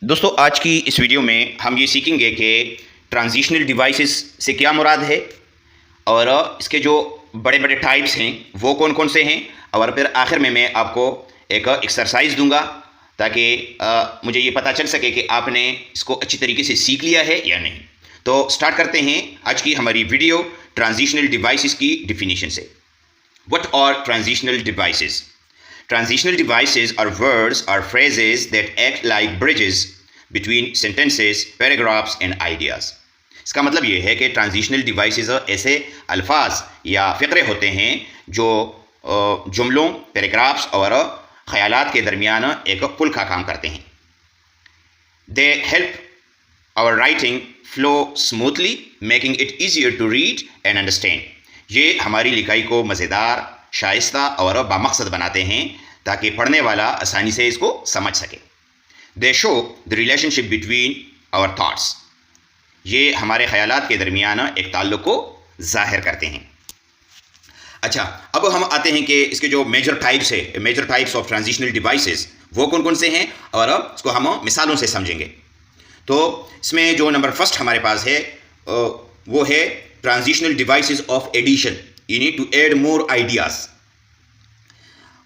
दोस्तों आज की इस वीडियो में हम ये सीखेंगे कि ट्रांजिशनल डिवाइसेस से क्या मुराद है और इसके जो बड़े बड़े टाइप्स हैं वो कौन कौन से हैं। और फिर आखिर में मैं आपको एक एक्सरसाइज दूंगा ताकि मुझे ये पता चल सके कि आपने इसको अच्छी तरीके से सीख लिया है या नहीं। तो स्टार्ट करते हैं आज की हमारी वीडियो ट्रांजिशनल डिवाइसेस की डिफिनीशन से। What are transitional devices? Transitional devices are words or phrases that act like bridges between sentences, paragraphs and ideas. इसका मतलब ये है कि ट्रांजिशनल डिवाइसेस ऐसे अल्फाज या फ़िक्रे होते हैं जो जुमलों, पैराग्राफ्स और ख़यालात के दरमियान एक पुल का काम करते हैं। They help our writing flow smoothly, making it easier to read and understand. ये हमारी लिखाई को मज़ेदार, शाइस्ता और बामकसद बनाते हैं ताकि पढ़ने वाला आसानी से इसको समझ सके। They show the relationship between our thoughts. ये हमारे ख़यालात के दरमियान एक ताल्लुक़ को ज़ाहिर करते हैं। अच्छा, अब हम आते हैं कि इसके जो major types of transitional devices वो कौन कौन से हैं और इसको हम मिसालों से समझेंगे। तो इसमें जो नंबर फर्स्ट हमारे पास है वो है transitional devices of addition. You need to add more ideas.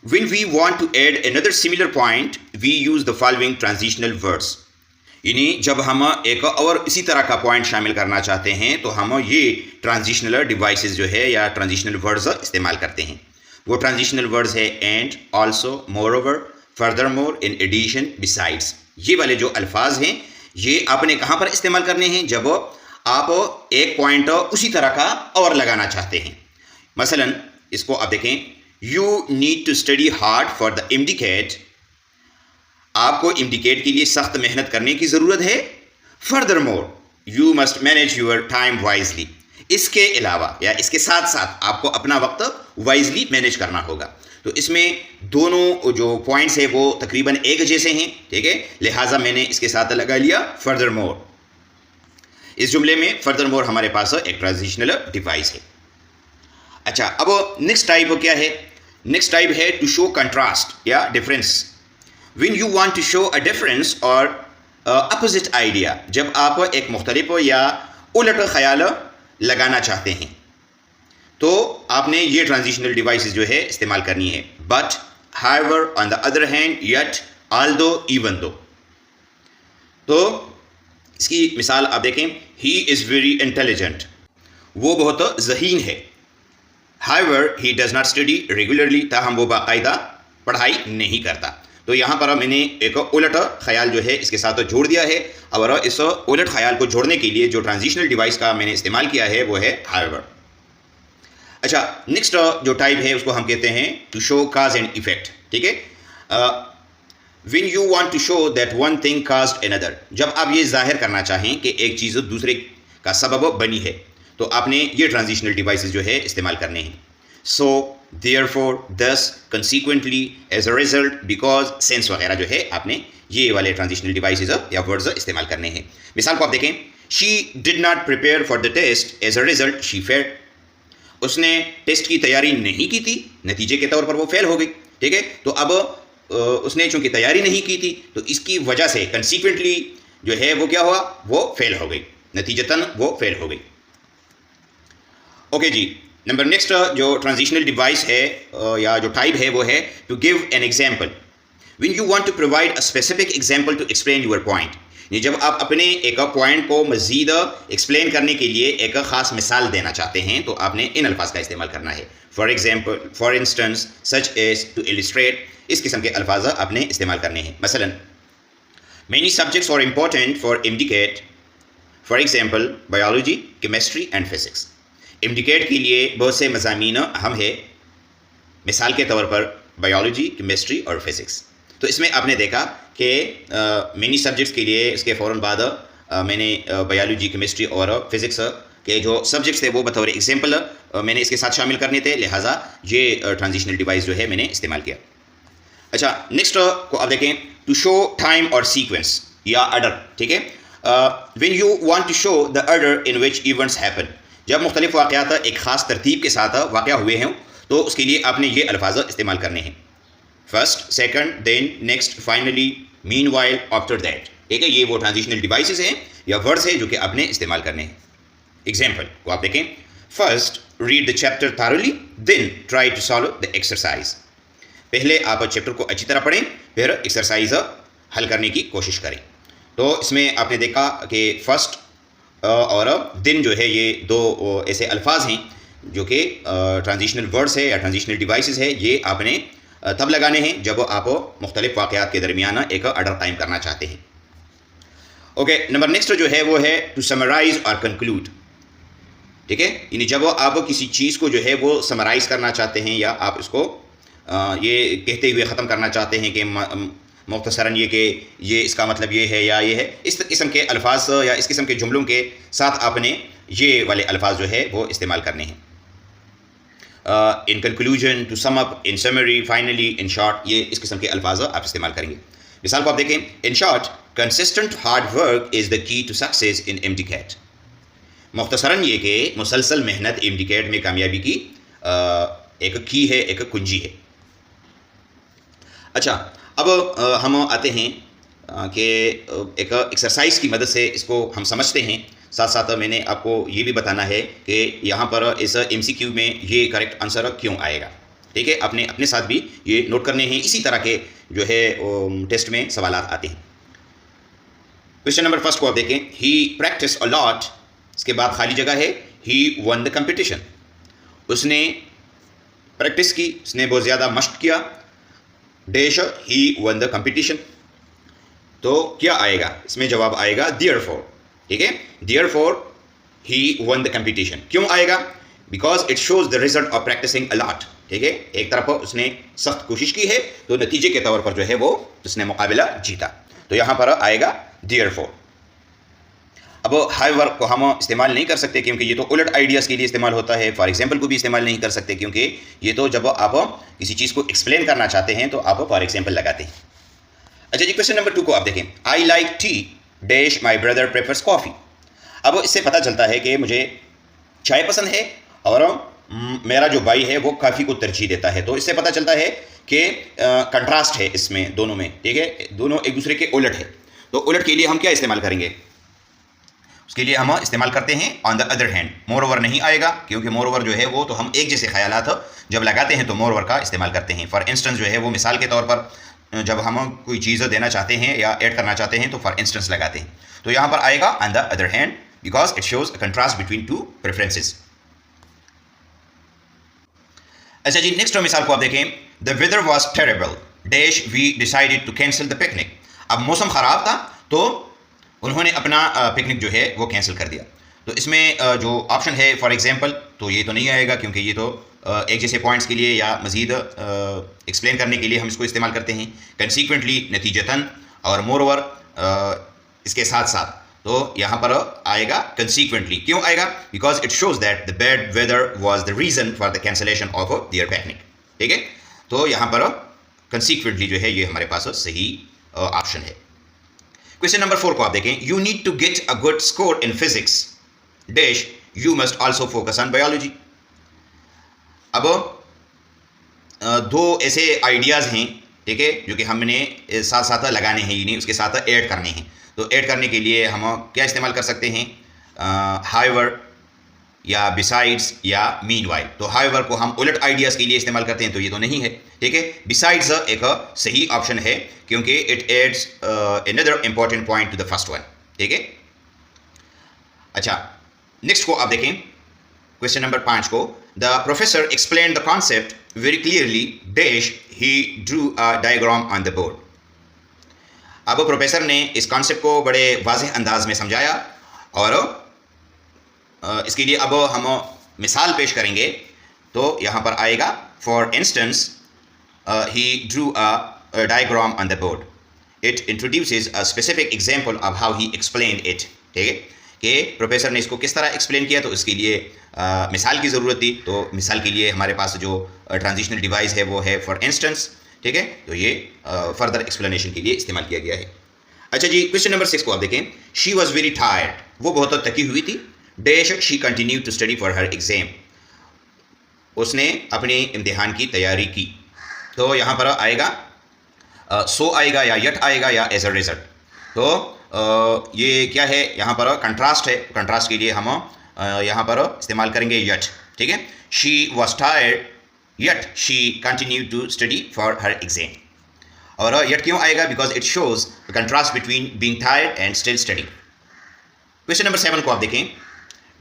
When we want to add another similar point, we use the following transitional words. यानी जब हम एक और इसी तरह का पॉइंट शामिल करना चाहते हैं तो हम ये ट्रांजिशनल डिवाइसेस जो है या ट्रांजिशनल वर्ड्स इस्तेमाल करते हैं। वो ट्रांजिशनल वर्ड्स है and, also, moreover, furthermore, in addition, besides. ये वाले जो अल्फाज हैं ये आपने कहाँ पर इस्तेमाल करने हैं? जब आप एक पॉइंट उसी तरह का और लगाना चाहते हैं। मसलन इसको आप देखें, you need to study hard for the MDCAT. आपको इंडिकेट के लिए सख्त मेहनत करने की ज़रूरत है। Furthermore, you must manage your time wisely. इसके अलावा या इसके साथ साथ आपको अपना वक्त वाइजली मैनेज करना होगा। तो इसमें दोनों जो पॉइंट्स है वो तकरीबन एक जैसे हैं, ठीक है, लिहाजा मैंने इसके साथ लगा लिया फर्दरमोर। इस जुमले में फर्दरमोर हमारे पास एक ट्रांजिशनल डिवाइस है। अच्छा, अब नेक्स्ट टाइप क्या है? नेक्स्ट टाइप है टू शो कंट्रास्ट या difference. When you want to show a difference और अपोजिट आइडिया, जब आप एक मुख्तलिफ या उलट ख्याल लगाना चाहते हैं तो आपने ये ट्रांजिशनल डिवाइसेस जो है इस्तेमाल करनी है। But, however, on the other hand, yet, although, even though. तो इसकी मिसाल आप देखें, ही इज़ वेरी इंटेलिजेंट। वो बहुत ज़हीन है। However, he does not study regularly, ताहम वो बाकायदा पढ़ाई नहीं करता। तो यहाँ पर मैंने एक उलट ख्याल जो है इसके साथ जोड़ दिया है और इस उलट ख्याल को जोड़ने के लिए जो ट्रांजिशनल डिवाइस का मैंने इस्तेमाल किया है वो है however। अच्छा, नेक्स्ट जो टाइप है उसको हम कहते हैं to show cause and effect, ठीक है। When you want to show that one thing caused another, जब आप ये जाहिर करना चाहें कि एक चीज़ दूसरे का सबब बनी है तो आपने ये ट्रांजिशनल डिवाइसेस जो है इस्तेमाल करने हैं। So, therefore, thus, consequently, as a result, because, since वगैरह जो है आपने ये वाले ट्रांजिशनल डिवाइसेस या वर्ड्स इस्तेमाल करने हैं। मिसाल को आप देखें, she did not prepare for the test, as a result she failed. उसने टेस्ट की तैयारी नहीं की थी, नतीजे के तौर पर वो फेल हो गई, ठीक है। तो अब उसने चूंकि तैयारी नहीं की थी तो इसकी वजह से कंसीक्वेंटली जो है वो क्या हुआ, वो फेल हो गई, नतीजतन वो फेल हो गई। ओके जी, नंबर नेक्स्ट जो ट्रांजिशनल डिवाइस है या जो टाइप है वो है to give an example. When you want to provide a specific example to explain your point, ये जब आप अपने एक पॉइंट को मज़ीद एक्सप्लेन करने के लिए एक ख़ास मिसाल देना चाहते हैं तो आपने इन अल्फाज का इस्तेमाल करना है। For example, for instance, such as, to illustrate, इस किस्म के अल्फाज आपने इस्तेमाल करने हैं। मसलन, many subjects are important for MDCAT, for example biology, chemistry and physics. MDCAT के लिए बहुत से मज़ामीन अहम है, मिसाल के तौर पर बायोलॉजी, केमिस्ट्री और फिज़िक्स। तो इसमें आपने देखा कि मेनी सब्जेक्ट्स के लिए इसके फ़ौरन बाद मैंने बायोलॉजी, केमिस्ट्री और फिज़िक्स के जो सब्जेक्ट्स थे वो बतौर एग्जाम्पल मैंने इसके साथ शामिल करने थे, लिहाजा ये ट्रांजिशनल डिवाइस जो है मैंने इस्तेमाल किया। अच्छा, नेक्स्ट को आप देखें, टू शो टाइम और सीक्वेंस या ऑर्डर, ठीक है। When you want to show the order in which events happen, जब मुख्तलिफ वाक़यात एक ख़ास तरतीब के साथ वाक़या हुए हैं तो उसके लिए आपने ये अल्फाज इस्तेमाल करने हैं। First, second, then, next, finally, meanwhile, after that. ठीक है, ये वो ट्रांजिशनल डिवाइसेस हैं या वर्ड्स हैं जो कि आपने इस्तेमाल करने हैं। एग्जाम्पल को आप देखें, first read the chapter thoroughly then try to solve the exercise. पहले आप चैप्टर को अच्छी तरह पढ़ें, फिर एक्सरसाइज हल करने की कोशिश करें। तो इसमें आपने देखा कि फर्स्ट और दिन जो है ये दो ऐसे अल्फाज हैं जो कि ट्रांजिशनल वर्ड्स है या ट्रांजिशनल डिवाइसेस है। ये आपने तब लगाने हैं जब आप मुख्तलिफ वाक़यात के दरमियान एक ऑर्डर कायम करना चाहते हैं। ओके, नंबर नेक्स्ट जो है वो है टू समराइज और कंक्लूड। ठीक है, यानी जब आप किसी चीज़ को जो है वो समराइज़ करना चाहते हैं या आप इसको ये कहते हुए ख़त्म करना चाहते हैं कि मुख्तसरन ये कि ये इसका मतलब ये है या ये है, इस किस्म के अल्फाज या इस किस्म के जुमलों के साथ आपने ये वाले अल्फाज जो है वो इस्तेमाल करने हैं। In conclusion, to sum up, in summary, finally, in short, ये इस किस्म के अल्फाज आप इस्तेमाल करेंगे। मिसाल को आप देखें, in short consistent hard work is the key to success in MD-CAT। मुख्तसरन ये कि मुसलसल मेहनत MD-CAT में कामयाबी की एक की है, एक कुंजी है। अच्छा, अब हम आते हैं कि एक एक्सरसाइज की मदद से इसको हम समझते हैं। साथ साथ मैंने आपको ये भी बताना है कि यहाँ पर इस MCQ में ये करेक्ट आंसर क्यों आएगा। ठीक है, आपने अपने साथ भी ये नोट करने हैं। इसी तरह के जो है टेस्ट में सवाल आते हैं। क्वेश्चन नंबर फर्स्ट को आप देखें, ही प्रैक्टिस अ लॉट, इसके बाद खाली जगह है, ही वन द कंपटीशन। उसने प्रैक्टिस की, उसने बहुत ज़्यादा मश्क किया, dash he won the competition. तो क्या आएगा इसमें? जवाब आएगा देयरफॉर। ठीक है, therefore he won the competition. क्यों आएगा? Because it shows the result of practising a lot. ठीक है, एक तरफ उसने सख्त कोशिश की है तो नतीजे के तौर पर जो है वो उसने मुकाबला जीता। तो यहाँ पर आएगा देयरफॉर। अब हाउएवर को हम इस्तेमाल नहीं कर सकते क्योंकि ये तो उलट आइडियाज़ के लिए इस्तेमाल होता है। फॉर एग्जांपल को भी इस्तेमाल नहीं कर सकते क्योंकि ये तो जब आप किसी चीज़ को एक्सप्लेन करना चाहते हैं तो आप फॉर एग्जांपल लगाते हैं। अच्छा जी, क्वेश्चन नंबर 2 को आप देखें, I like T dash my brother prefers coffee. अब इससे पता चलता है कि मुझे चाय पसंद है और मेरा जो भाई है वो कॉफ़ी को तरजीह देता है। तो इससे पता चलता है कि कंट्रास्ट है इसमें दोनों में। ठीक है, दोनों एक दूसरे के उलट है। तो उलट के लिए हम क्या इस्तेमाल करेंगे? उसके लिए हम इस्तेमाल करते हैं on the other hand. More over नहीं आएगा क्योंकि मोर ओवर जो है वो तो हम एक जैसे ख्यालात जब लगाते हैं तो मोर ओवर का इस्तेमाल करते हैं। फॉर इंस्टेंस जो है वो मिसाल के तौर पर जब हम कोई चीज़ देना चाहते हैं या ऐड करना चाहते हैं तो फॉर इंस्टेंस लगाते हैं। तो यहाँ पर आएगा on the other hand because it shows a contrast between two preferences. अच्छा जी, नेक्स्ट मिसाल को आप देखें, the weather was terrible dash we decided to cancel the picnic. अब मौसम ख़राब था तो उन्होंने अपना पिकनिक जो है वो कैंसिल कर दिया। तो इसमें जो ऑप्शन है फॉर एग्जांपल, तो ये तो नहीं आएगा क्योंकि ये तो एक जैसे पॉइंट्स के लिए या मज़ीद एक्सप्लेन करने के लिए हम इसको इस्तेमाल करते हैं। कंसीक्वेंटली, नतीजतन, और मोर ओवर इसके साथ साथ। तो यहाँ पर आएगा कंसीक्वेंटली। क्यों आएगा? Because it shows that the bad weather was the reason for the cancellation of their picnic. ठीक है, तो यहाँ पर कंसीक्वेंटली जो है ये हमारे पास सही ऑप्शन है। क्वेश्चन नंबर 4 को आप देखें, you need to get a good score in physics dash you must also focus on biology. अब दो ऐसे आइडियाज़ हैं, ठीक है, जो कि हमने साथ साथ लगाने हैं, यानी उसके साथ ऐड करने हैं। तो ऐड करने के लिए हम क्या इस्तेमाल कर सकते हैं? हाउएवर या बिसाइड्स या मीनवाइल। तो हाउएवर को हम उलट आइडियाज़ के लिए इस्तेमाल करते हैं तो ये तो नहीं है। ठीक है, बिसाइड्स एक सही ऑप्शन है क्योंकि it adds another important point two the first one. ठीक है, अच्छा नेक्स्ट को आप देखें, क्वेश्चन नंबर 5 को, the professor explain the concept very clearly dash he drew a diagram on the board. अब प्रोफेसर ने इस कॉन्सेप्ट को बड़े वाज़ेह अंदाज में समझाया और इसके लिए अब हम मिसाल पेश करेंगे। तो यहाँ पर आएगा, for instance he drew a diagram on the board. It introduces a specific example of how he explained it. ठीक है, कि प्रोफेसर ने इसको किस तरह एक्सप्लेन किया तो इसके लिए मिसाल की ज़रूरत थी। तो मिसाल के लिए हमारे पास जो ट्रांजिशनल डिवाइस है वो है फॉर इंस्टेंस। ठीक है, तो ये फर्दर एक्सप्लेनेशन के लिए इस्तेमाल किया गया है। अच्छा जी, क्वेश्चन नंबर 6 को आप देखें, शी वॉज वेरी टायर्ड, वो बहुत थकी हुई थी, dash she continue to study for her exam, उसने अपने इम्तिहान की तैयारी की। तो यहाँ पर आएगा सो आएगा या यट आएगा या एज अ रिजल्ट। तो ये क्या है, यहाँ पर कंट्रास्ट है, कंट्रास्ट के लिए हम यहाँ पर इस्तेमाल करेंगे यट, ठीक है। She was tired yet she continued to study for her exam. और yet क्यों आएगा? Because it shows the contrast between being tired and still studying. Question number 7 को आप देखें.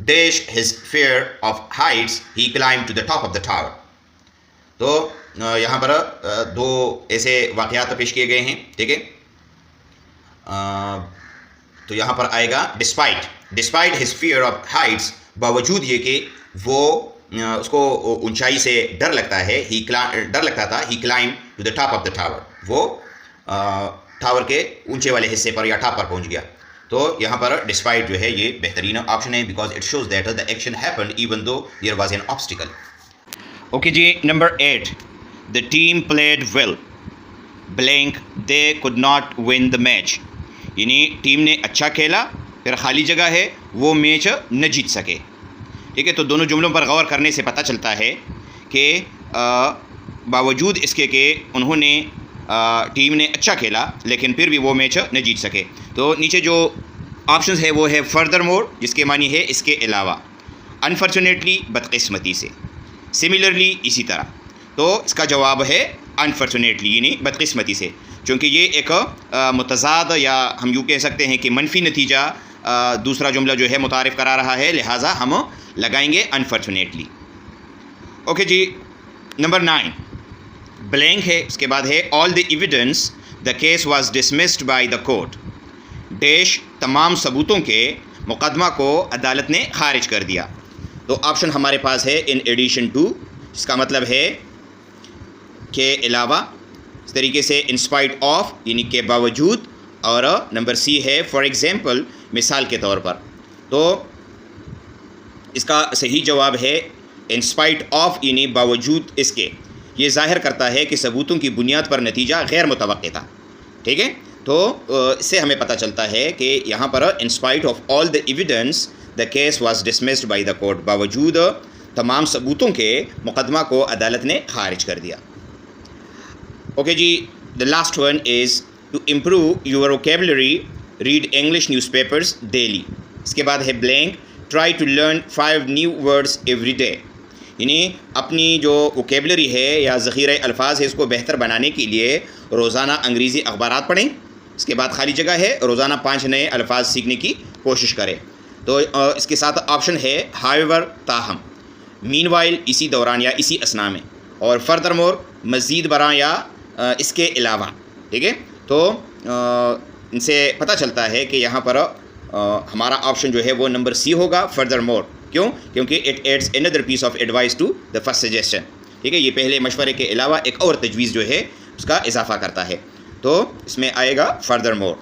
Dash his fear of heights, he climbed to the top of the tower. तो यहाँ पर दो ऐसे वाक़यात पेश किए गए हैं, ठीक है। तो यहाँ पर आएगा despite his fear of heights, बावजूद ये कि वो उसको ऊंचाई से डर लगता है, डर लगता था, he climb to the top of the tower, वो टावर के ऊंचे वाले हिस्से पर या टॉप पर पहुंच गया। तो यहाँ पर डिस्पाइट जो है ये बेहतरीन ऑप्शन है, because it shows that the action happened even though there was an obstacle. Okay जी, number 8, the team played well blank they could not win the match, यानी टीम ने अच्छा खेला, फिर खाली जगह है, वो मैच न जीत सके, ठीक है। तो दोनों जुमलों पर गौर करने से पता चलता है कि बावजूद इसके कि उन्होंने टीम ने अच्छा खेला लेकिन फिर भी वो मैच न जीत सके। तो नीचे जो ऑप्शंस है वो है फर्दर मोर, जिसके मानी है इसके अलावा, अनफॉर्चुनेटली बदकिस्मती से, सिमिलरली इसी तरह। तो इसका जवाब है अनफॉर्चुनेटली यानी बदकिस्मती से, क्योंकि ये एक मुतज़ाद या हम यूँ कह सकते हैं कि मनफी नतीजा दूसरा जुमला जो है मुतारिफ़ करा रहा है, लिहाजा हम लगाएंगे अनफॉर्चुनेटली। ओके जी, नंबर 9 ब्लैंक है, उसके बाद है all the evidence the case was dismissed by the court dash, तमाम सबूतों के मुकदमा को अदालत ने खारिज कर दिया। तो ऑप्शन हमारे पास है इन एडिशन टू, इसका मतलब है के अलावा, इस तरीके से इन स्पाइट ऑफ यानी के बावजूद, और नंबर सी है फॉर एग्जांपल, मिसाल के तौर पर। तो इसका सही जवाब है इन स्पाइट ऑफ यानी बावजूद इसके। ये ज़ाहिर करता है कि सबूतों की बुनियाद पर नतीजा गैर मुतवक्कित था, ठीक है। तो इससे हमें पता चलता है कि यहाँ पर in spite of all the evidence the case was dismissed by the court, बावजूद तमाम सबूतों के मुकदमा को अदालत ने खारिज कर दिया। ओके जी, the last one is to improve your vocabulary read English newspapers daily, इसके बाद है blank try to learn 5 new words every day, यानी अपनी जो वोकेबलरी है या ज़ख़ीरा अल्फाज है इसको बेहतर बनाने के लिए रोज़ाना अंग्रेज़ी अखबारात पढ़ें। इसके बाद खाली जगह है, रोज़ाना 5 नए अल्फाज सीखने की कोशिश करें। तो इसके साथ ऑप्शन है हाउएवर, ताहम, मीनवाइल इसी दौरान या इसी असना में, और फर्दरमोर मज़ीद बरा या इसके अलावा, ठीक है। तो इनसे पता चलता है कि यहाँ पर हमारा ऑप्शन जो है वो नंबर सी होगा, फर्दर मोर। क्यों? क्योंकि it adds another piece of advice to the first suggestion, ठीक है। ये पहले मशवरे के अलावा एक और तजवीज़ जो है उसका इजाफा करता है, तो इसमें आएगा फर्दर मोर।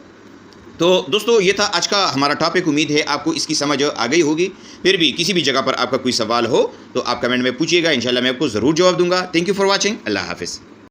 तो दोस्तों, ये था आज का हमारा टॉपिक। उम्मीद है आपको इसकी समझ आ गई होगी। फिर भी किसी भी जगह पर आपका कोई सवाल हो तो आप कमेंट में पूछिएगा, इंशाल्लाह मैं आपको ज़रूर जवाब दूंगा। Thank you for watching. अल्लाह हाफिज़।